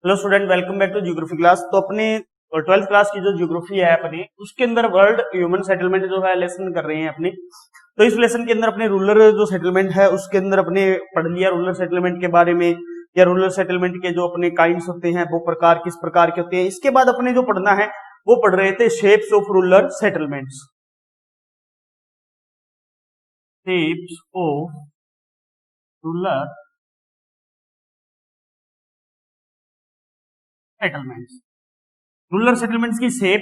Hello student, welcome back to geography class. तो अपने 12th class की जो ज्योग्राफी है अपनी, उसके अंदर वर्ल्ड ह्यूमन सेटलमेंट जो है लेसन कर रहे हैं अपनी। तो इस लेसन के अंदर अपने रूरल जो सेटलमेंट है उसके अंदर अपने पढ़ लिया रूरल सेटलमेंट के बारे में, या रूरल सेटलमेंट के जो अपने काइंड्स होते हैं वो प्रकार किस प्रकार के होते हैं। इसके बाद अपने जो पढ़ना है वो पढ़ रहे थे shapes of rural settlements. Shapes of rural settlements. Rural settlements की शेप,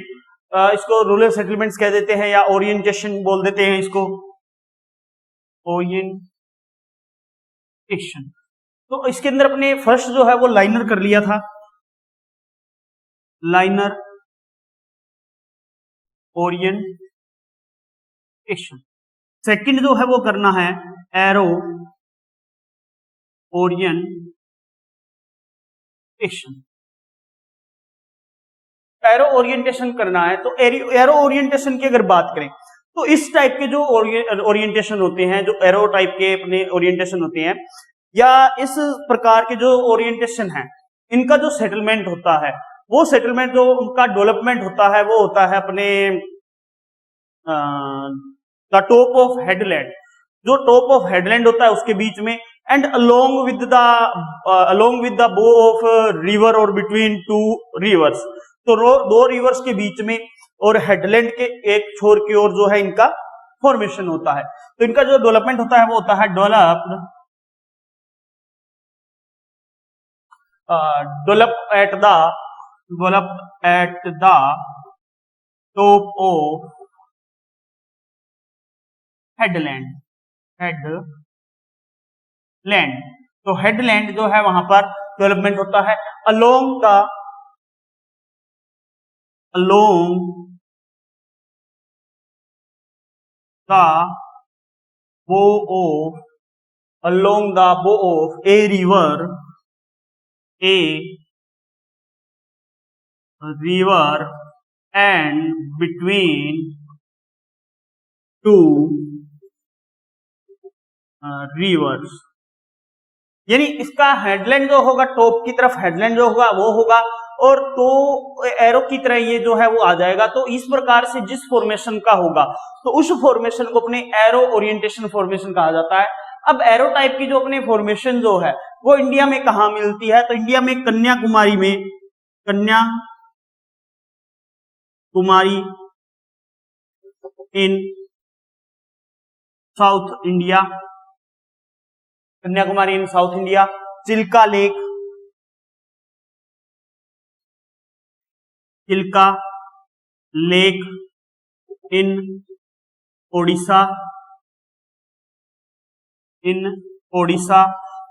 इसको रूरल सेटलमेंट्स कह देते हैं या ओरिएंटेशन बोल देते हैं इसको, ओरिएंटेशन। तो इसके अंदर अपने फर्स्ट जो है वो लाइनर कर लिया था, लाइनर ओरिएंटेशन। सेकंड जो है वो करना है एरो ओरिएंटेशन। एरो ओरिएंटेशन करना है तो एरो ओरिएंटेशन की अगर बात करें तो इस टाइप के जो ओरिएंटेशन होते हैं, जो एरो टाइप के अपने ओरिएंटेशन होते हैं, या इस प्रकार के जो ओरिएंटेशन है, इनका जो सेटलमेंट होता है, वो सेटलमेंट जो उनका डेवलपमेंट होता है वो होता है अपने द टॉप ऑफ हेडलैंड। जो टॉप ऑफ हेडलैंड होता है उसके बीच में, एंड अलोंग विद द बो ऑफ रिवर और बिटवीन टू रिवर्स। तो दो रिवर्स के बीच में और हेडलैंड के एक छोर की ओर जो है इनका फॉर्मेशन होता है। तो इनका जो डेवलपमेंट होता है वो होता है develop at the top of headland. तो हेडलैंड जो है वहां पर डेवलपमेंट होता है अलोंग द बो of a river and between two reverse. यानी इसका हेडलैंड जो होगा, टॉप की तरफ हेडलैंड जो होगा वो होगा, और तो एरो की तरह ये जो है वो आ जाएगा। तो इस प्रकार से जिस फॉर्मेशन का होगा तो उस फॉर्मेशन को अपने एरो ओरिएंटेशन फॉर्मेशन कहा जाता है। अब एरो टाइप की जो अपनी फॉर्मेशन जो है वो इंडिया में कहां मिलती है, तो इंडिया में Kanyakumari in South India, Kanyakumari in South India. Chilka lake in Odisha,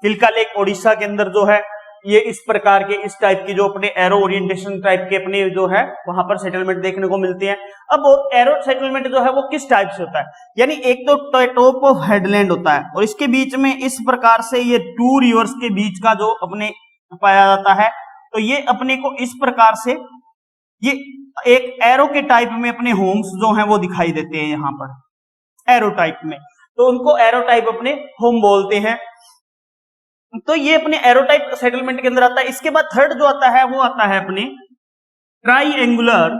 Chilka lake Odisha के अंदर जो है ये इस प्रकार के इस टाइप की जो अपने एरो ओरिएंटेशन टाइप के अपने जो है वहां पर सेटलमेंट देखने को मिलते हैं। अब एरो सेटलमेंट जो है वो किस टाइप से होता है, यानी एक तो टॉप ऑफ हेडलैंड होता है और इसके बीच में इस प्रकार से ये टू रिवर्स के बीच का जो अपने पाया जाता है। तो ये अपने को इस प्रकार से ये एक एरो के टाइप में अपने होम्स जो हैं वो दिखाई देते हैं यहां पर एरो टाइप में, तो उनको एरो टाइप अपने होम बोलते हैं। तो ये अपने एरो टाइप सेटलमेंट के अंदर आता है। इसके बाद थर्ड जो आता है वो आता है अपने ट्राइएंगुलर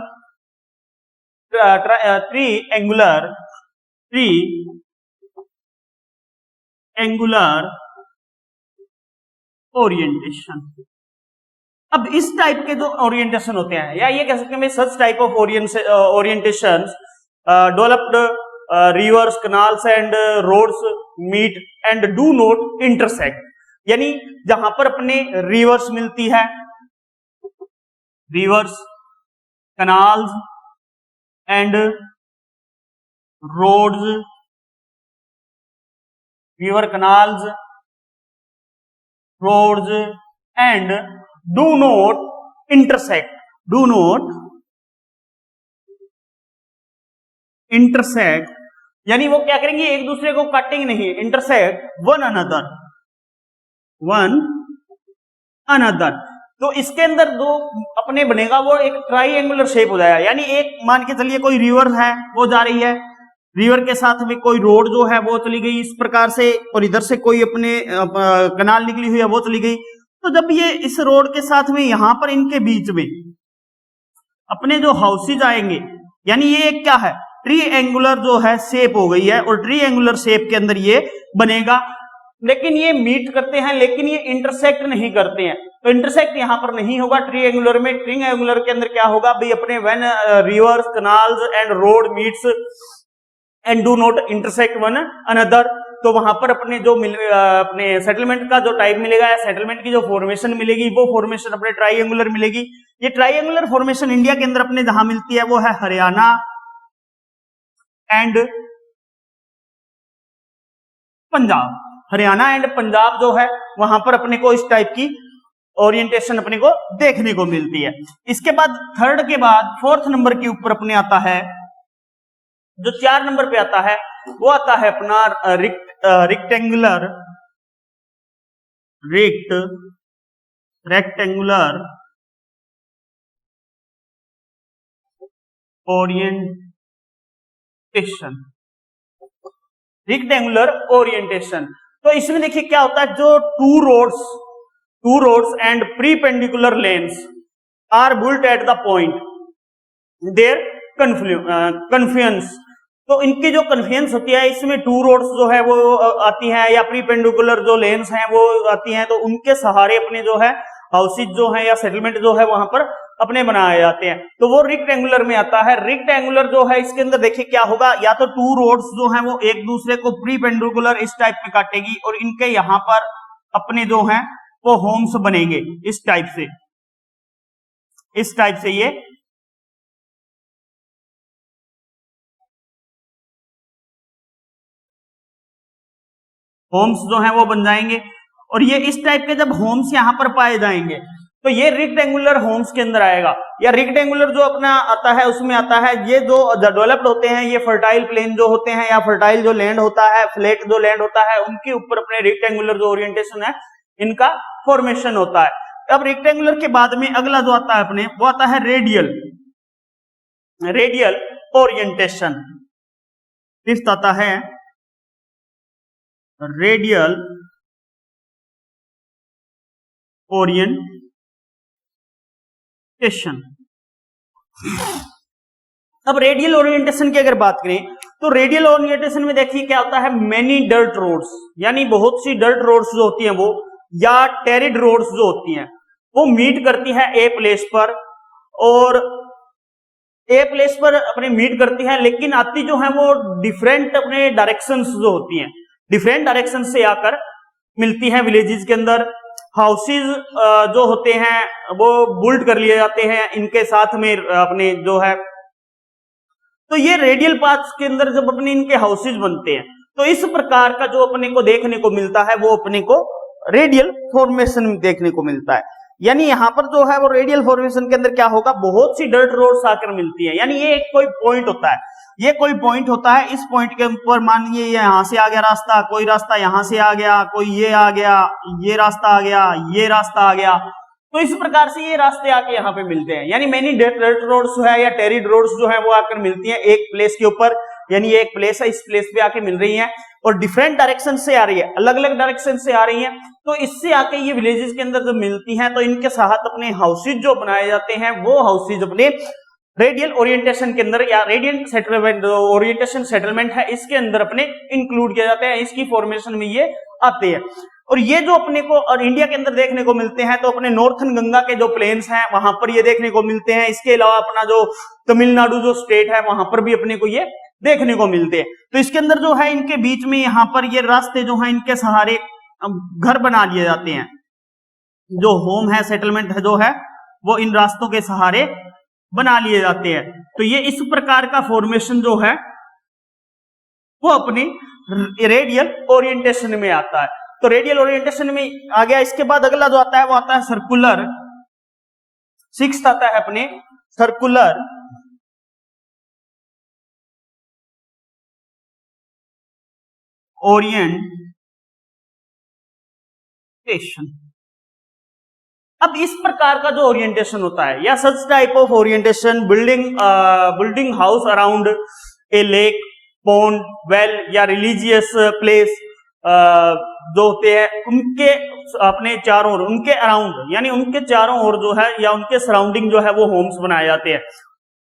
ओरिएंटेशन। अब इस टाइप के जो ओरिएंटेशन होते हैं, या ये कह सकते हैं such type of orientation developed rivers, canals and roads meet and do not intersect. यानी जहां पर अपने रिवर्स मिलती है, rivers, canals and roads, river, canals, roads and do not intersect, यानी वो क्या करेंगे, एक दूसरे को काटेंगे नहीं, इंटरसेक्ट वन अनदर। तो इसके अंदर जो अपने बनेगा वो एक ट्राइएंगुलर शेप हो जाएगा। यानी एक मान के चलिए कोई रिवर है वो जा रही है, रिवर के साथ में कोई रोड जो है वो चली गई इस प्रकार से, और इधर से कोई अपने कनाल निकली हुई है वो चली गई। तो जब ये इस रोड के साथ में यहां पर इनके बीच में अपने जो हाउसेज आएंगे, यानी ये एक क्या है, ट्री एंगुलर जो है शेप हो गई है, और ट्री एंगुलर शेप के अंदर ये बनेगा। लेकिन ये मीट करते हैं, लेकिन ये इंटरसेक्ट नहीं करते हैं, तो इंटरसेक्ट यहां पर नहीं होगा ट्री एंगुलर में। ट्री एंगुलर के अंदर क्या होगा भाई, अपने when reverse canals and road meets and do not intersect one another, तो वहां पर अपने जो अपने सेटलमेंट का जो टाइप मिलेगा या सेटलमेंट की जो फॉर्मेशन मिलेगी, वो फॉर्मेशन अपने ट्राइएंगुलर मिलेगी। ये ट्राइएंगुलर फॉर्मेशन इंडिया के अंदर अपने जहां मिलती है वो है हरियाणा एंड पंजाब। हरियाणा एंड पंजाब जो है वहां पर अपने को इस टाइप की ओरिएंटेशन अपने को देखने को मिलती है। इसके बाद थर्ड के बाद फोर्थ नंबर के ऊपर अपने आता है, जो 4 नंबर पे आता है वो आता है अपना रेक्टेंगुलर ओरिएंटेशन। रेक्टेंगुलर ओरिएंटेशन, तो इसमें देखिए क्या होता है, जो two roads and perpendicular lanes are built at the point their confluence, तो इनकी जो कन्फ्लुएंस होती है इसमें टू रोड्स जो है वो आती हैं, या प्रीपेंडिकुलर जो लेन्स हैं वो आती हैं, तो उनके सहारे अपने जो है हाउसेज जो है या सेटलमेंट जो है वहां पर अपने बनाए जाते हैं, तो वो रेक्टेंगुलर में आता है। रेक्टेंगुलर जो है इसके अंदर देखिए क्या होगा, या तो टू रोड्स जो है वो एक दूसरे को प्रीपेंडिकुलर इस टाइप पे काटेगी, और इनके यहां पर अपने जो है वो होम्स बनेंगे इस टाइप से ये होम्स जो है वो बन जाएंगे। और ये इस टाइप के जब होम्स यहां पर पाए जाएंगे तो ये रेक्टेंगुलर होम्स के अंदर आएगा, या रेक्टेंगुलर जो अपना आता है उसमें आता है, ये जो डेवलप्ड होते हैं ये फर्टाइल प्लेन जो होते हैं, या फर्टाइल जो लैंड होता है, फ्लैट जो लैंड होता है, उनके ऊपर अपने रेक्टेंगुलर जो ओरिएंटेशन है इनका फॉर्मेशन होता है। अब रेक्टेंगुलर के बाद में अगला जो आता है अपने वो आता है रेडियल ओरिएंटेशन। फिफ्थ आता है रेडियल ओरिएंटेशन। अब रेडियल ओरिएंटेशन की अगर बात करें तो रेडियल ओरिएंटेशन में देखिए क्या होता है, मेनी डर्ट रोड्स, यानी बहुत सी डर्ट रोड्स जो होती हैं वो, या टेरिड रोड्स जो होती हैं वो मीट करती है ए प्लेस पर, और ए प्लेस पर अपने मीट करती है, लेकिन आती जो है वो डिफरेंट अपने डायरेक्शंस जो होती हैं, डिफरेंट डायरेक्शन से आकर मिलती हैं विलेजेस के अंदर। हाउसेज जो होते हैं वो बुल्ड कर लिए जाते हैं इनके साथ में अपने जो है, तो ये रेडियल पाथ्स के अंदर जब अपने इनके हाउसेज बनते हैं तो इस प्रकार का जो अपने को देखने को मिलता है वो अपने को रेडियल फॉर्मेशन में देखने को मिलता है। यानी यहाँ पर जो है वो रेडियल फॉर्मेशन के अंदर क्या होगा, बहुत सी डर्ट रोड्स आकर मिलती है, यानी ये एक कोई पॉइंट होता है, ये कोई पॉइंट होता है, इस पॉइंट के ऊपर मान लीजिए यहां से आ गया रास्ता, कोई रास्ता यहां से आ गया, कोई ये आ गया, ये रास्ता आ गया, ये रास्ता आ गया, तो इस प्रकार से ये रास्ते आके यहाँ पे मिलते हैं। यानी मेनी डर्ट रोड्स है या टेरिड रोड्स जो है वो आकर मिलती हैं एक प्लेस के ऊपर, यानी एक प्लेस है, इस प्लेस पे आके मिल रही है और डिफरेंट डायरेक्शन से आ रही है, अलग अलग डायरेक्शन से आ रही है, तो इससे आके ये विलेजेस के अंदर जब मिलती हैं तो इनके साथ अपने हाउसेज जो बनाए जाते हैं वो हाउसेज अपने रेडियल ओरिएंटेशन के अंदर या रेडियल सेटलमेंट ओरिएंटेशन सेटलमेंट है इसके अंदर अपने इंक्लूड किया जाता है, इसकी फॉर्मेशन में ये आते हैं। और ये जो अपने को और इंडिया के अंदर देखने को मिलते हैं तो अपने नॉर्थन गंगा के जो प्लेन्स हैं वहां पर ये देखने को मिलते हैं। इसके अलावा अपना जो तमिलनाडु जो स्टेट है वहां पर भी अपने को ये देखने को मिलते हैं। तो इसके अंदर जो है इनके बीच में यहाँ पर ये रास्ते जो है इनके सहारे घर बना लिए जाते हैं, जो होम है सेटलमेंट है जो है वो इन रास्तों के सहारे बना लिए जाते हैं। तो ये इस प्रकार का फॉर्मेशन जो है वो अपनी रेडियल ओरिएंटेशन में आता है। तो रेडियल ओरिएंटेशन में आ गया। इसके बाद अगला जो आता है वो आता है सर्कुलर, सिक्स्थ आता है अपने सर्कुलर ओरिएंटेशन। अब इस प्रकार का जो ओरिएंटेशन होता है या सच type of orientation building house around a lake, pond, well या रिलीजियस प्लेस जो होते हैं उनके अपने चारों ओर, उनके अराउंड, यानी उनके चारों ओर जो है या उनके सराउंडिंग जो है वो होम्स बनाए जाते हैं।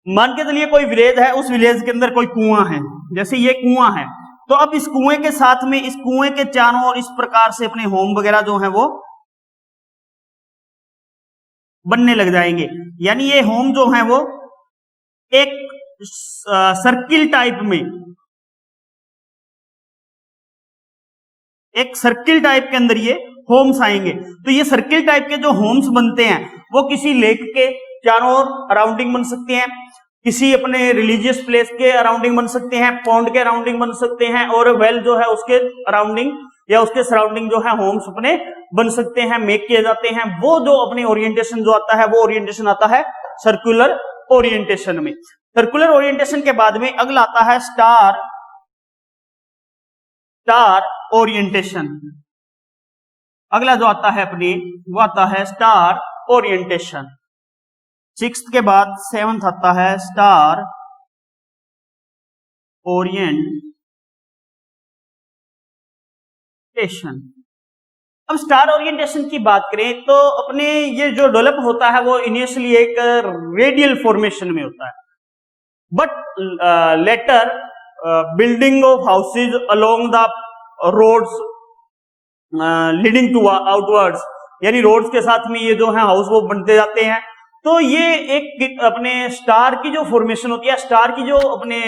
मान के चलिए कोई विलेज है, उस विलेज के अंदर कोई कुआं है, जैसे ये कुआं है, तो अब इस कुएं के साथ में, इस कुएं के चारों ओर इस प्रकार से अपने होम वगैरह जो है वो बनने लग जाएंगे। यानी ये होम जो है वो एक सर्किल टाइप में, एक सर्किल टाइप के अंदर ये होम्स आएंगे। तो ये सर्किल टाइप के जो होम्स बनते हैं वो किसी लेक के चारों ओर अराउंडिंग बन सकते हैं, किसी अपने रिलीजियस प्लेस के अराउंडिंग बन सकते हैं, पॉन्ड के अराउंडिंग बन सकते हैं, और वेल जो है उसके अराउंडिंग या उसके सराउंडिंग जो है होम्स अपने बन सकते हैं, मेक किए जाते हैं। वो जो अपने ओरिएंटेशन जो आता है वो ओरिएंटेशन आता है सर्कुलर ओरिएंटेशन में। सर्कुलर ओरिएंटेशन के बाद में अगला आता है स्टार ओरिएंटेशन। अगला जो आता है अपने वो आता है स्टार ओरिएंटेशन। 6th के बाद 7th आता है स्टार ओरिएंटेशन। अब स्टार ओरिएंटेशन की बात करें तो अपने ये जो डेवलप होता है वो इनिशियली एक रेडियल फॉर्मेशन में होता है, but later building of houses along the roads leading to outwards, यानी रोड्स के साथ में ये जो है हाउस वो बनते जाते हैं। तो ये एक अपने स्टार की जो फॉर्मेशन होती है, स्टार की जो अपने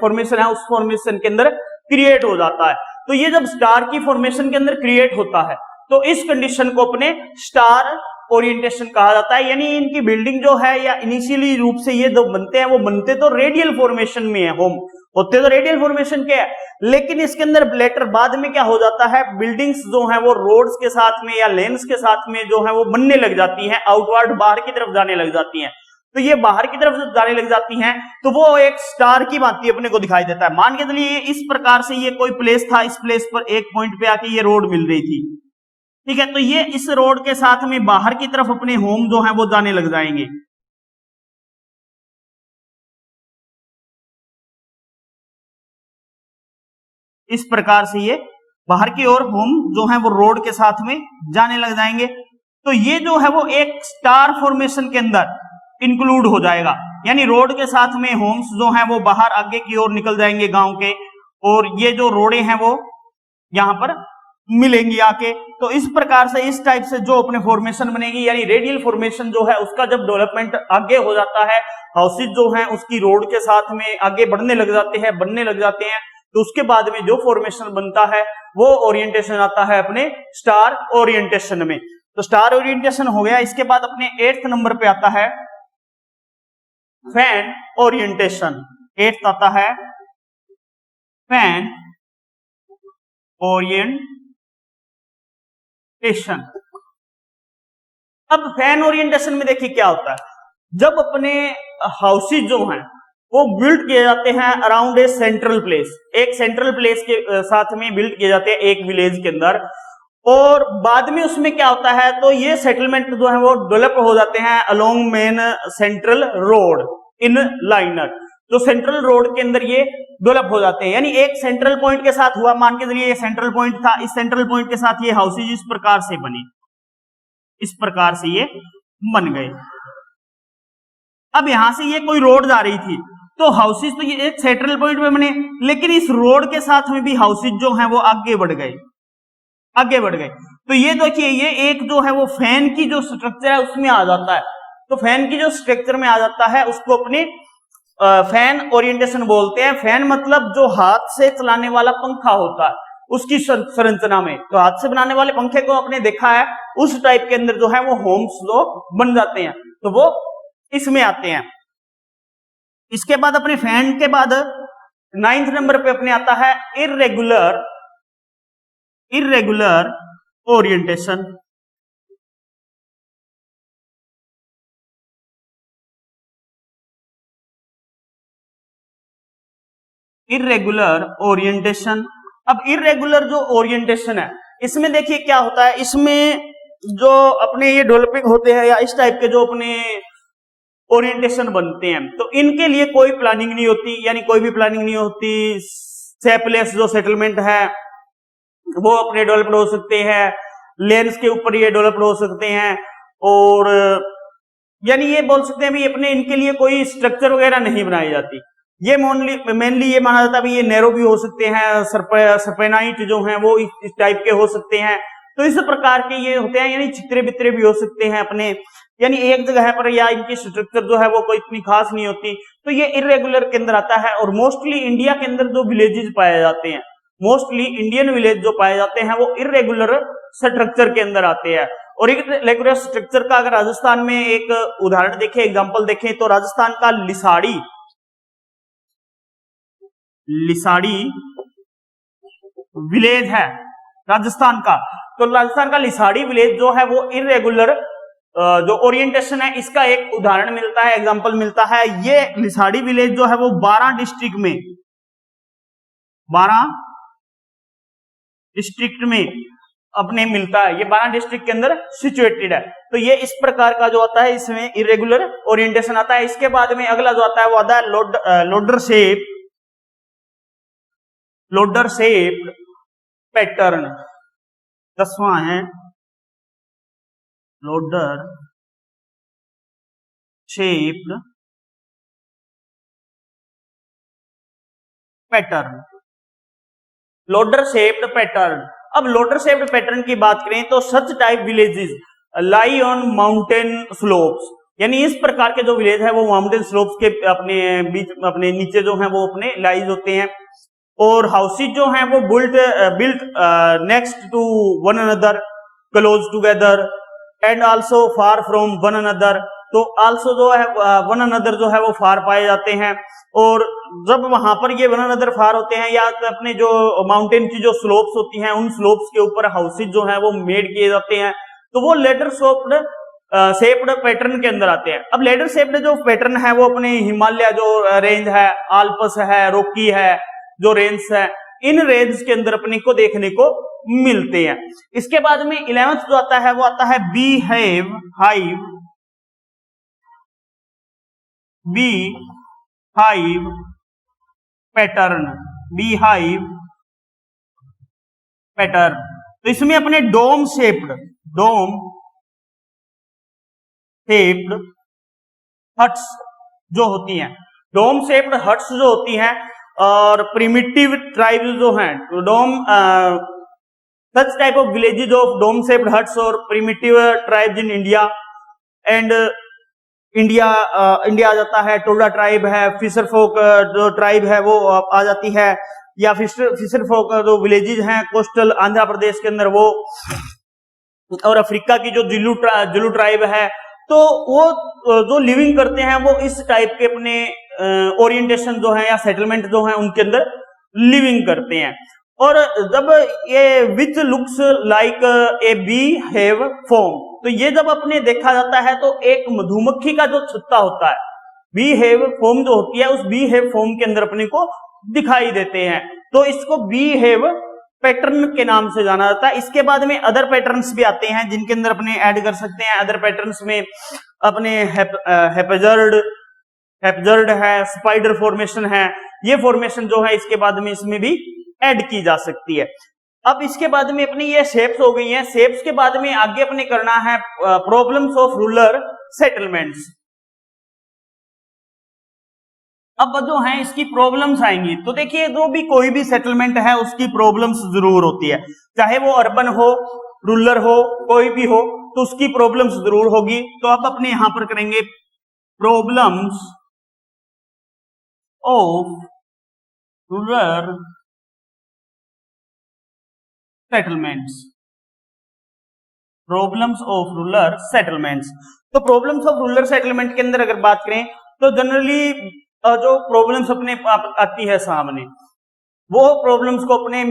फॉर्मेशन है उस फॉर्मेशन के अंदर क्रिएट हो जाता है। तो ये जब स्टार की फॉर्मेशन के अंदर क्रिएट होता है तो इस कंडीशन को अपने स्टार ओरिएंटेशन कहा जाता है। यानी इनकी बिल्डिंग जो है या इनिशियली रूप से ये जो बनते हैं वो बनते तो रेडियल फॉर्मेशन में है, होम होते तो रेडियल फॉर्मेशन के है, लेकिन इसके अंदर लेटर बाद में क्या हो जाता है, बिल्डिंग्स जो है वो रोड्स के साथ में या लेन्स के साथ में जो है वो बनने लग जाती हैं, आउटवर्ड बाहर की तरफ जाने लग जाती हैं। तो ये बाहर की तरफ जब जाने लग जाती हैं तो वो एक स्टार की भांति अपने को दिखाई देता है। मान के चलिए इस प्रकार से ये कोई प्लेस था, इस प्लेस पर एक पॉइंट पे आके ये रोड मिल रही थी, ठीक है, तो ये इस रोड के साथ में बाहर की तरफ अपने होम जो है वो जाने लग जाएंगे। इस प्रकार से ये बाहर की ओर होम जो है वो रोड के साथ में जाने लग जाएंगे। तो ये जो है वो एक स्टार फॉर्मेशन के अंदर इंक्लूड हो जाएगा, यानी रोड के साथ में होम्स जो हैं वो बाहर आगे की ओर निकल जाएंगे गांव के, और ये जो रोडें हैं वो यहां पर मिलेंगी आके। तो इस प्रकार से इस टाइप से जो अपने फॉर्मेशन बनेगी, यानी रेडियल फॉर्मेशन जो है उसका जब डेवलपमेंट आगे हो जाता है, हाउसेज जो हैं उसकी रोड के साथ में आगे बढ़ने लग जाते हैं, बनने लग जाते हैं, तो उसके बाद में जो फॉर्मेशन बनता है वो ओरिएंटेशन आता है अपने स्टार ओरिएंटेशन में। तो स्टार ओरिएंटेशन हो गया। इसके बाद अपने 8th नंबर पे आता है फैन ओरिएंटेशन। 8th आता है फैन ओरिएंटेशन। अब फैन ओरिएंटेशन में देखिए क्या होता है, जब अपने हाउसेज जो हैं वो बिल्ड किए जाते हैं अराउंड ए सेंट्रल प्लेस, एक सेंट्रल प्लेस के साथ में बिल्ड किए जाते हैं एक विलेज के अंदर, और बाद में उसमें क्या होता है, तो ये सेटलमेंट जो है वो डेवलप हो जाते हैं अलोंग मेन सेंट्रल रोड इन लाइनर। तो सेंट्रल रोड के अंदर ये डेवलप हो जाते हैं, यानी एक सेंट्रल पॉइंट के साथ हुआ, मान के चलिए ये सेंट्रल पॉइंट था, इस सेंट्रल पॉइंट के साथ ये हाउसेज इस प्रकार से बने, इस प्रकार से ये बन गए। अब यहां से ये कोई रोड जा रही थी तो हाउसेज तो ये एक सेंट्रल पॉइंट पे बने, लेकिन इस रोड के साथ में भी हाउसेज जो हैं वो आगे बढ़ गए, आगे बढ़ गए। तो ये देखिए ये एक जो है वो फैन की जो स्ट्रक्चर है उसमें आ जाता है। तो फैन की जो स्ट्रक्चर में आ जाता है उसको अपने फैन ओरिएंटेशन बोलते हैं। फैन मतलब जो हाथ से चलाने वाला पंखा होता है उसकी संरचना में, तो हाथ से बनाने वाले पंखे को आपने देखा है, उस टाइप के अंदर जो है वो होम्स जो बन जाते हैं, तो वो इसमें आते हैं। इसके बाद अपने फैन के बाद 9th नंबर पे अपने आता है इर्रेगुलर ओरिएंटेशन। Irregular orientation. अब इर्रेगुलर जो ओरिएंटेशन है इसमें देखिए क्या होता है, इसमें जो अपने ये डेवलपिंग होते हैं या इस टाइप के जो अपने ओरिएंटेशन बनते हैं, तो इनके लिए कोई प्लानिंग नहीं होती, यानी कोई भी प्लानिंग नहीं होती। से प्लेस जो सेटलमेंट है वो अपने डेवलप्ड हो सकते हैं, लेंस के ऊपर ये डेवलप्ड हो सकते हैं, और यानी ये बोल सकते हैं भी अपने इनके लिए कोई स्ट्रक्चर वगैरह नहीं बनाई जाती। ये मेनली ये माना जाता है भी ये नैरो भी हो सकते हैं, सर्पेनाइट जो हैं वो इस टाइप के हो सकते हैं। तो इस प्रकार के ये होते हैं, यानी चित्रे बित्रे भी हो सकते हैं अपने, यानी एक जगह पर, या इनकी स्ट्रक्चर जो है वो कोई इतनी खास नहीं होती। तो ये इरेगुलर के अंदर आता है। और मोस्टली इंडिया के अंदर जो विलेजेस पाए जाते हैं, मोस्टली इंडियन विलेज जो पाए जाते हैं वो इरेगुलर स्ट्रक्चर के अंदर आते हैं। और इरेगुलर स्ट्रक्चर का अगर राजस्थान में एक उदाहरण देखें, एग्जांपल देखें, तो राजस्थान का लिसाड़ी विलेज है राजस्थान का। तो राजस्थान का लिसाड़ी विलेज जो है वो इरेगुलर जो ओरिएंटेशन है इसका एक उदाहरण मिलता है, एग्जांपल मिलता है। ये लिसाड़ी विलेज जो है वो 12 डिस्ट्रिक्ट में अपने मिलता है। ये 12 डिस्ट्रिक्ट के अंदर सिचुएटेड है। तो ये इस प्रकार का जो आता है, इसमें इरेगुलर ओरिएंटेशन आता है। इसके बाद में अगला जो आता है वो आता है लोडर शेप पैटर्न। 10वां है ladder shaped pattern. Ladder shaped pattern. अब लोडर शेप्ड पैटर्न की बात करें तो such type villages lie on mountain slopes, यानी इस प्रकार के जो विलेज है वो माउंटेन स्लोप्स के अपने बीच, अपने नीचे जो है वो अपने लाइज होते हैं। और हाउसेज जो हैं वो built next to one another, close together and also far from one another. तो आल्सो जो है वन अनदर जो है वो फार पाए जाते हैं। और जब वहां पर ये वन अनदर फार होते हैं, या अपने जो माउंटेन की जो स्लोप्स होती हैं उन स्लोप्स के ऊपर हाउसेज जो है वो मेड किए जाते हैं, तो वो लेडर शेप्ड पैटर्न के अंदर आते हैं। अब लेडर शेप्ड जो पैटर्न है वो अपने हिमालय जो रेंज है, आल्प्स है, रॉकी है, जो रेंज है, इन रेंज के अंदर अपने को देखने को मिलते हैं। इसके बाद में 11th जो आता है वो आता है बी हाइव पैटर्न। तो इसमें अपने डोम शेप्ड हट्स जो होती हैं, डोम शेप्ड हट्स जो होती हैं, और प्रिमिटिव ट्राइब्स जो हैं, such type of villages of dome shaped huts और primitive tribes in India. And India आ जाता है, टोडा ट्राइब है, फिशर फोक जो ट्राइब है वो आ जाती है, या फिशर फोक जो विलेजेस हैं कोस्टल आंध्र प्रदेश के अंदर वो, और अफ्रीका की जो जुलू ट्राइब है, तो वो जो लिविंग करते हैं वो इस टाइप के अपने ओरिएंटेशन जो है या सेटलमेंट जो है उनके अंदर लिविंग करते हैं। और जब ये which looks like a beehive form, तो ये जब अपने देखा जाता है तो एक मधुमक्खी का जो छत्ता होता है, बी हेव फॉर्म जो होती है, उस बी हेव फॉर्म के अंदर अपने को दिखाई देते हैं। तो इसको बी हेव पैटर्न के नाम से जाना जाता है। इसके बाद में अदर पैटर्न्स भी आते हैं जिनके अंदर अपने ऐड कर सकते हैं। अदर पैटर्न्स में अपने हेपजर्ड है, स्पाइडर फॉर्मेशन है, ये फॉर्मेशन जो है इसके बाद में इसमें भी ऐड की जा सकती है। अब इसके बाद में अपनी ये शेप्स हो गई हैं। शेप्स के बाद में आगे अपने करना है प्रॉब्लम्स ऑफ रूरल सेटलमेंट्स। अब जो है इसकी प्रॉब्लम्स आएंगी। तो देखिए, जो भी कोई भी सेटलमेंट है उसकी प्रॉब्लम्स जरूर होती है, चाहे वो अर्बन हो, रूरल हो, कोई भी हो, तो उसकी प्रॉब्लम्स जरूर होगी। तो अब अपने यहां पर करेंगे problems of rural settlements. Problems of rural settlements. तो प्रॉब्लम्स ऑफ रूरल सेटलमेंट के अंदर अगर बात करें तो जनरली जो प्रॉब्लम्स अपने आती है सामने, वो प्रॉब्लम्स को अपने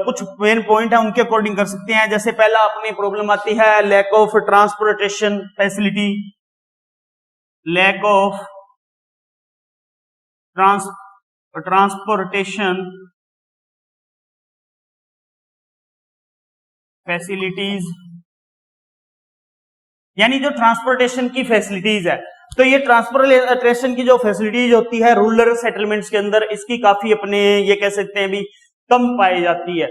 कुछ मेन पॉइंट है उनके अकॉर्डिंग कर सकते हैं। जैसे पहला अपनी प्रॉब्लम आती है lack of transportation facility, lack of transportation facilities, यानी जो ट्रांसपोर्टेशन की फैसिलिटीज है, तो ये ट्रांसपोर्टेशन की जो फैसिलिटीज होती है रूरल सेटलमेंट्स के अंदर, इसकी काफी अपने ये कह सकते हैं भी कम पाई जाती है।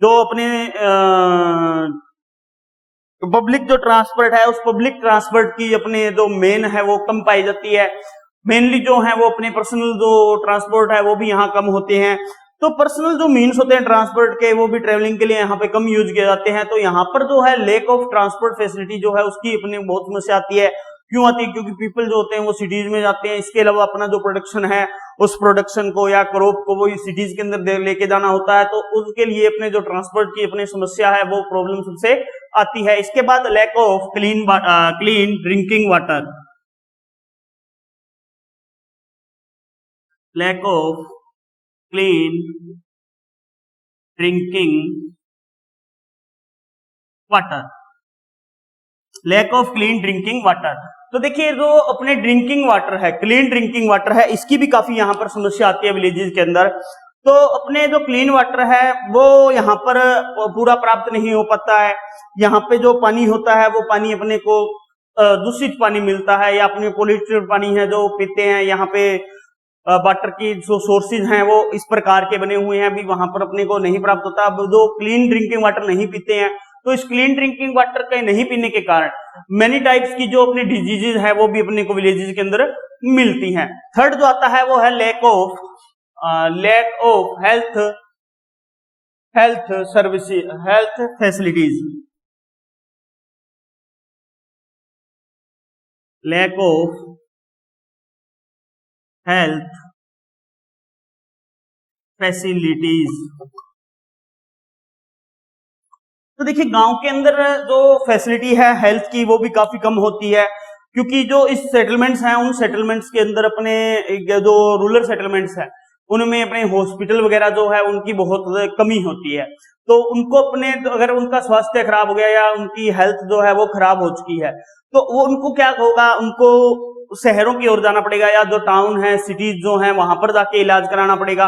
जो अपने पब्लिक जो ट्रांसपोर्ट है, उस पब्लिक ट्रांसपोर्ट की अपने जो मेन है वो कम पाई जाती है। मेनली जो है वो अपने पर्सनल जो ट्रांसपोर्ट है वो भी यहाँ कम होते हैं। तो पर्सनल जो मीन्स होते हैं ट्रांसपोर्ट के वो भी ट्रेवलिंग के लिए यहाँ पे कम यूज किए जाते हैं। तो यहाँ पर जो है लेक ऑफ ट्रांसपोर्ट फैसिलिटी जो है उसकी अपनी बहुत समस्या आती है। क्यों आती है? क्योंकि पीपल जो होते हैं वो सिटीज में जाते हैं। इसके अलावा अपना जो प्रोडक्शन है उस प्रोडक्शन को या क्रॉप को वो सिटीज के अंदर लेके जाना होता है। तो उसके लिए अपने जो ट्रांसपोर्ट की अपनी समस्या है वो प्रॉब्लम सबसे आती है। इसके बाद lack of clean drinking water, lack of clean drinking water, lack of clean drinking water. तो देखिए जो अपने ड्रिंकिंग वाटर है, क्लीन ड्रिंकिंग वाटर है, इसकी भी काफी यहाँ पर समस्या आती है विलेजेस के अंदर। तो अपने जो क्लीन वाटर है वो यहाँ पर पूरा प्राप्त नहीं हो पाता है। यहाँ पे जो पानी होता है वो पानी अपने को दूषित पानी मिलता है या अपने पोल्यूटेड पानी है जो पीते हैं। यहाँ पे वाटर की जो सोर्सेज हैं वो इस प्रकार के बने हुए हैं, अभी वहां पर अपने को नहीं प्राप्त होता। अब जो क्लीन ड्रिंकिंग वाटर नहीं पीते हैं तो इस क्लीन ड्रिंकिंग वाटर के नहीं पीने के कारण मेनी टाइप्स की जो अपनी डिजीजेज है वो भी अपने को विलेजेस के अंदर मिलती हैं। थर्ड जो आता है वो है lack of health services, health facilities, lack of health facilities. तो देखिए गांव के अंदर जो फैसिलिटी है हेल्थ की वो भी काफी कम होती है, क्योंकि जो इस सेटलमेंट्स हैं उन सेटलमेंट्स के अंदर अपने जो रूरल सेटलमेंट्स हैं उनमें अपने हॉस्पिटल वगैरह जो है उनकी बहुत कमी होती है। तो उनको अपने अगर उनका स्वास्थ्य खराब हो गया या उनकी हेल्थ जो है वो खराब हो चुकी है तो वो उनको क्या होगा, उनको शहरों की ओर जाना पड़ेगा या जो टाउन है सिटीज जो है वहां पर जाके इलाज कराना पड़ेगा।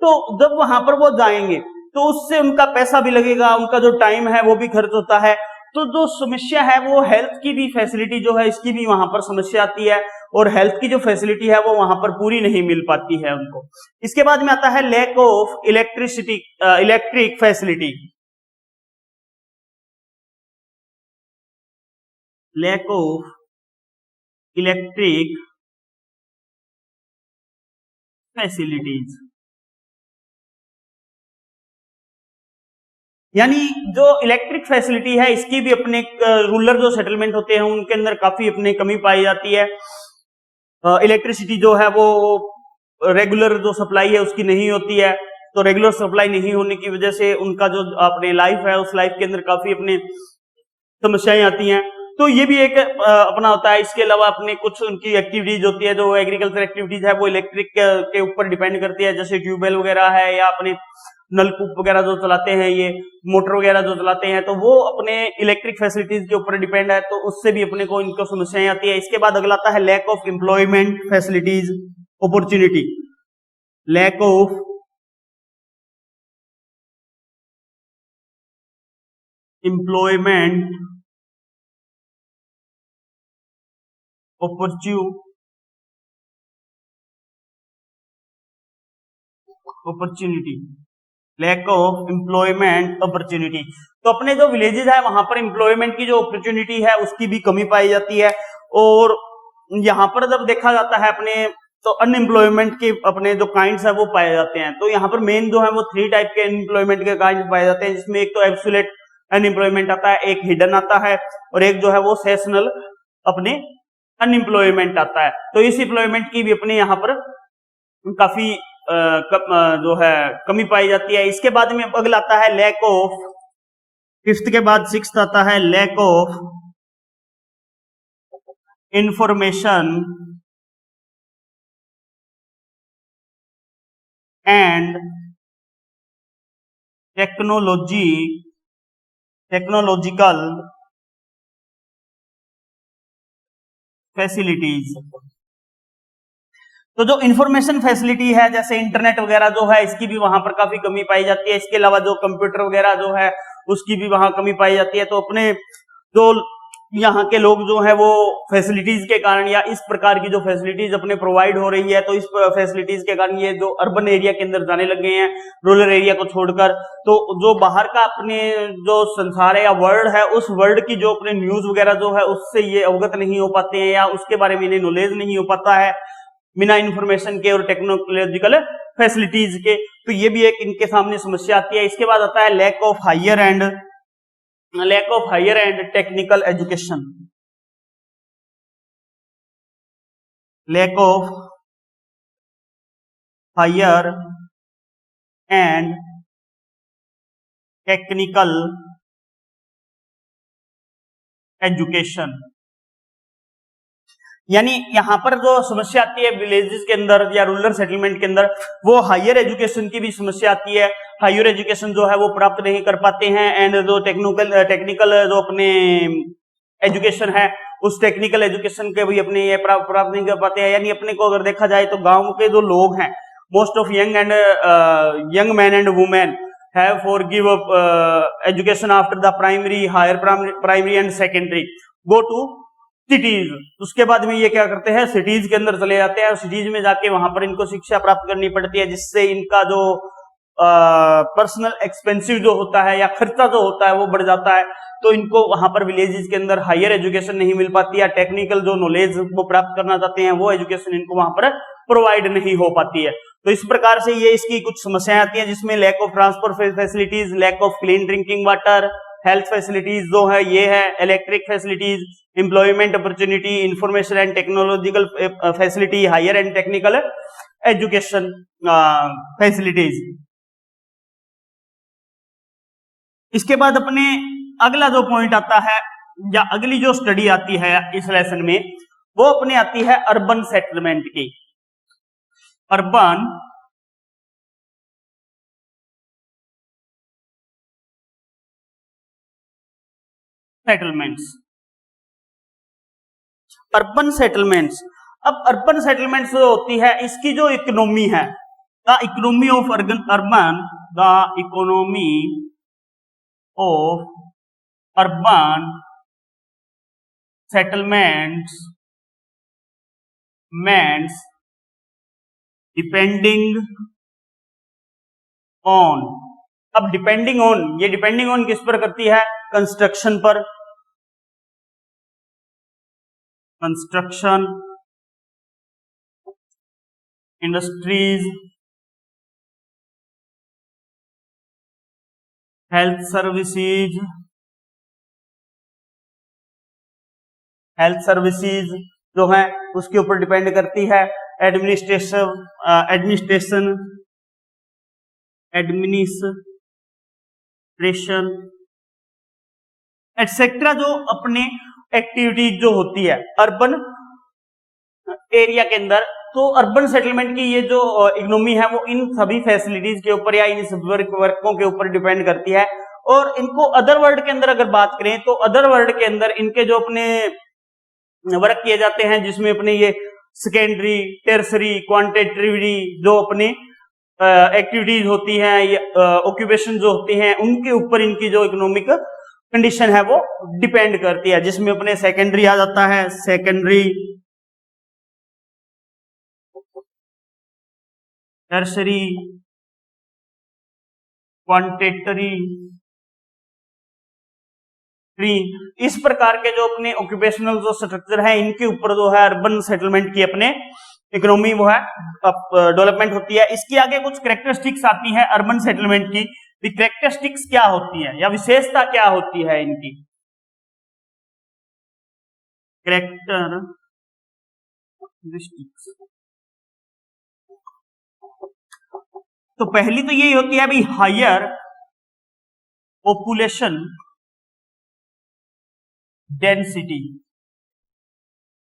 तो जब वहां पर वो जाएंगे तो उससे उनका पैसा भी लगेगा, उनका जो टाइम है वो भी खर्च होता है। तो जो समस्या है वो हेल्थ की भी फैसिलिटी जो है इसकी भी वहां पर समस्या आती है और हेल्थ की जो फैसिलिटी है वो वहां पर पूरी नहीं मिल पाती है उनको। इसके बाद में आता है lack of electric facility, lack of electric facilities, यानी जो इलेक्ट्रिक फैसिलिटी है इसकी भी अपने रूरल जो सेटलमेंट होते हैं उनके अंदर काफी अपनी कमी पाई जाती है। इलेक्ट्रिसिटी जो है वो रेगुलर जो सप्लाई है उसकी नहीं होती है। तो रेगुलर सप्लाई नहीं होने की वजह से उनका जो अपने लाइफ है उस लाइफ के अंदर काफी अपने समस्याएं आती हैं। तो ये भी एक अपना होता है। इसके अलावा अपने कुछ उनकी एक्टिविटीज होती है जो एग्रीकल्चर एक्टिविटीज है वो इलेक्ट्रिक के ऊपर डिपेंड करती है, जैसे ट्यूबवेल वगैरह है या अपने नलकूप वगैरह जो चलाते हैं, ये मोटर वगैरह जो चलाते हैं, तो वो अपने इलेक्ट्रिक फैसिलिटीज के ऊपर डिपेंड है। तो उससे भी अपने को इनको समस्याएं आती है। इसके बाद अगला आता है lack of employment facilities opportunity, lack of employment opportunity, lack of employment opportunity. तो अपने जो विलेजेस है वहां पर एम्प्लॉयमेंट की जो अपॉर्चुनिटी है उसकी भी कमी पाई जाती है। और यहाँ पर जब देखा जाता है अपने तो अनएम्प्लॉयमेंट के अपने जो काइंड्स है वो पाए जाते हैं। तो यहाँ पर मेन जो है वो 3 टाइप के अनएम्प्लॉयमेंट के काइंड पाए जाते हैं, जिसमें एक तो एब्सोल्यूट अनएम्प्लॉयमेंट आता है, एक हिडन आता है और एक जो है वो सेशनल अपने अनएम्प्लॉयमेंट आता है। तो इस एम्प्लॉयमेंट की भी अपने यहाँ पर काफी जो है कमी पाई जाती है। इसके बाद में अगला आता है लैक ऑफ, फिफ्थ के बाद सिक्स्थ आता है lack of information and technological facilities. तो जो इंफॉर्मेशन फैसिलिटी है जैसे इंटरनेट वगैरह जो है इसकी भी वहां पर काफी कमी पाई जाती है। इसके अलावा जो कंप्यूटर वगैरह जो है उसकी भी वहां कमी पाई जाती है। तो अपने जो यहाँ के लोग जो है वो फैसिलिटीज के कारण या इस प्रकार की जो फैसिलिटीज अपने प्रोवाइड हो रही है, तो इस फैसिलिटीज के कारण ये जो अर्बन एरिया के अंदर जाने लग गए हैं रूरल एरिया को छोड़कर। तो जो बाहर का अपने जो संसार है या वर्ल्ड है, उस वर्ल्ड की जो अपने न्यूज वगैरह जो है उससे ये अवगत नहीं हो पाते हैं या उसके बारे में इन्हें नॉलेज नहीं हो पाता है बिना इंफॉर्मेशन के और टेक्नोलॉजिकल फैसिलिटीज के। तो ये भी एक इनके सामने समस्या आती है। इसके बाद आता है lack of higher and technical education. Lack of higher and technical education, यानी यहां पर जो समस्या आती है विलेजेस के अंदर या रूरल सेटलमेंट के अंदर, वो हायर एजुकेशन की भी समस्या आती है। हायर एजुकेशन जो है वो प्राप्त नहीं कर पाते हैं एंड जो टेक्निकल जो अपने एजुकेशन है उस टेक्निकल एजुकेशन के भी अपने ये प्राप्त नहीं कर पाते हैं। यानी अपने को अगर देखा जाए तो गांव के जो लोग हैं, most of young man and women have for give up education after the primary and secondary go to cities. उसके बाद में ये क्या करते हैं, सिटीज के अंदर चले जाते हैं और सिटीज में जाके वहां पर इनको शिक्षा प्राप्त करनी पड़ती है, जिससे इनका जो पर्सनल एक्सपेंसिव जो होता है या खर्चा जो होता है वो बढ़ जाता है। तो इनको वहां पर विलेजेस के अंदर हायर एजुकेशन नहीं मिल पाती, या टेक्निकल जो नॉलेज वो प्राप्त करना चाहते हैं वो एजुकेशन इनको वहां पर प्रोवाइड नहीं हो पाती है। तो इस प्रकार से ये इसकी कुछ समस्याएं आती हैं, जिसमें lack of transport facilities, lack of clean drinking water, health facilities जो है ये है, electric facilities, employment opportunity, information and technological facility, higher and technical education facilities. इसके बाद अपने अगला जो पॉइंट आता है या अगली जो स्टडी आती है इस लेसन में, वो अपने आती है अर्बन सेटलमेंट की। Urban settlements. अर्बन सेटलमेंट्स, अब अर्बन सेटलमेंट्स जो होती है इसकी जो इकोनॉमी है, the economy of urban, the economy of urban settlements depending on. अब डिपेंडिंग ऑन, ये डिपेंडिंग ऑन किस पर करती है, कंस्ट्रक्शन पर, कंस्ट्रक्शन, इंडस्ट्रीज, हेल्थ सर्विसेज, जो है उसके ऊपर डिपेंड करती है, एडमिनिस्ट्रेशन एटसेट्रा, जो अपने एक्टिविटीज जो होती है अर्बन एरिया के अंदर। तो अर्बन सेटलमेंट की ये जो इकोनॉमी है वो इन सभी फैसिलिटीज के ऊपर या इन सभी वर्कों के ऊपर डिपेंड करती है। और इनको अदर वर्ल्ड के अंदर अगर बात करें तो अदर वर्ल्ड के अंदर इनके जो अपने वर्क किए जाते हैं, जिसमें अपने ये सेकेंडरी, टेरसरी, क्वांटिटेटिवली जो अपने एक्टिविटीज होती हैं, ऑक्यूपेशन जो होती हैं, उनके ऊपर इनकी जो इकोनॉमिक कंडीशन है वो डिपेंड करती है, जिसमें अपने सेकेंडरी आ जाता है, सेकेंडरी, टर्सरी, क्वांटिटेटरी, इस प्रकार के जो अपने ऑक्यूपेशनल जो स्ट्रक्चर है इनके ऊपर जो है अर्बन सेटलमेंट की अपने इकोनॉमी वो है डेवलपमेंट होती है। इसकी आगे कुछ कैरेक्टरिस्टिक्स आती है अर्बन सेटलमेंट की। कैरेक्टरिस्टिक्स क्या होती है या विशेषता क्या होती है इनकी, कैरेक्टरिस्टिक्स। तो पहली तो यही होती है भाई हायर पॉपुलेशन डेंसिटी,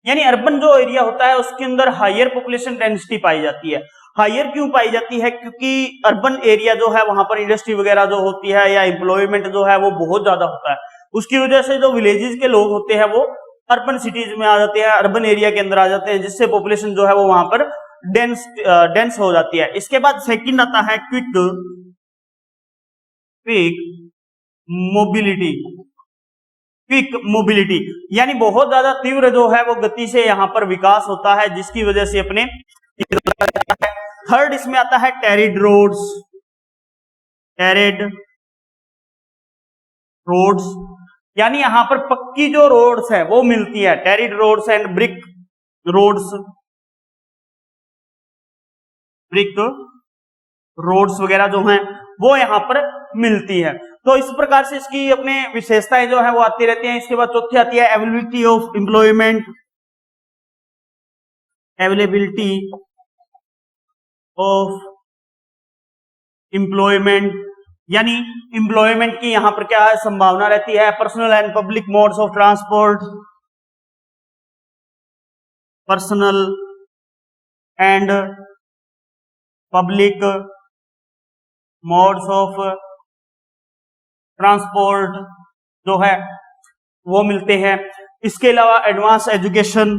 यानी अर्बन जो एरिया होता है उसके अंदर हायर पॉपुलेशन डेंसिटी पाई जाती है। हायर क्यों पाई जाती है, क्योंकि अर्बन एरिया जो है वहां पर इंडस्ट्री वगैरह जो होती है या एम्प्लॉयमेंट जो है वो बहुत ज्यादा होता है। उसकी वजह से जो विलेजेस के लोग होते हैं वो अर्बन सिटीज में आ जाते हैं, अर्बन एरिया के अंदर आ जाते हैं, जिससे पॉपुलेशन जो है वो वहां पर डेंस हो जाती है। इसके बाद सेकंड आता है क्विक मोबिलिटी, क्विक मोबिलिटी, यानी बहुत ज्यादा तीव्र जो है वो गति से यहाँ पर विकास होता है, जिसकी वजह से अपने थर्ड इसमें आता है टेरिड रोड्स, टेरिड रोड्स, यानी यहां पर पक्की जो रोड्स है वो मिलती है, tarred roads and brick roads, brick roads वगैरह जो हैं वो यहां पर मिलती है। तो इस प्रकार से इसकी अपने विशेषताएं जो है वो आती रहती हैं। इसके बाद चौथी आती है availability of employment, availability of employment, यानी एम्प्लॉयमेंट की यहां पर क्या है संभावना रहती है। Personal and public modes of transport, personal and public modes of transport जो है वो मिलते हैं। इसके अलावा advance education,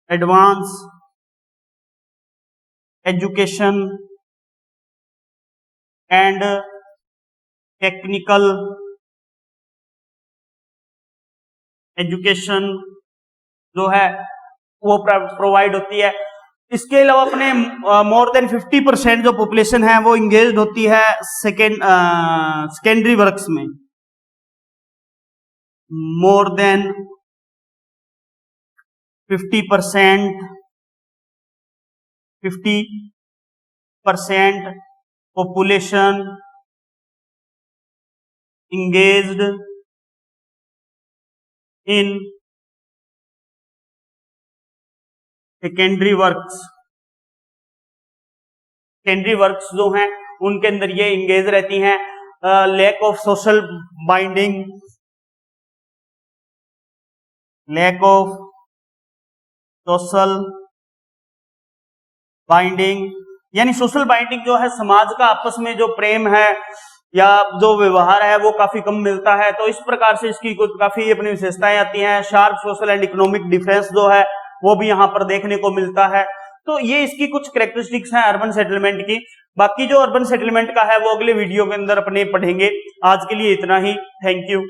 advance education and technical education जो है वो प्रोवाइड होती है। इसके अलावा अपने मोर देन 50% जो पॉपुलेशन है वो इंगेज होती है सेकेंडरी वर्क्स में, more than 50% population engaged in secondary works, secondary works जो हैं उनके अंदर ये इंगेज रहती हैं। Lack of social binding, lack of social binding, यानी सोशल बाइंडिंग जो है समाज का आपस में जो प्रेम है या जो व्यवहार है वो काफी कम मिलता है। तो इस प्रकार से इसकी कुछ काफी अपनी विशेषताएं आती हैं। Sharp social and economic difference जो है वो भी यहाँ पर देखने को मिलता है। तो ये इसकी कुछ कैरेक्टरिस्टिक्स हैं अर्बन सेटलमेंट की। बाकी जो अर्बन सेटलमेंट का है वो अगले वीडियो के अंदर अपने पढ़ेंगे। आज के लिए इतना ही, थैंक यू।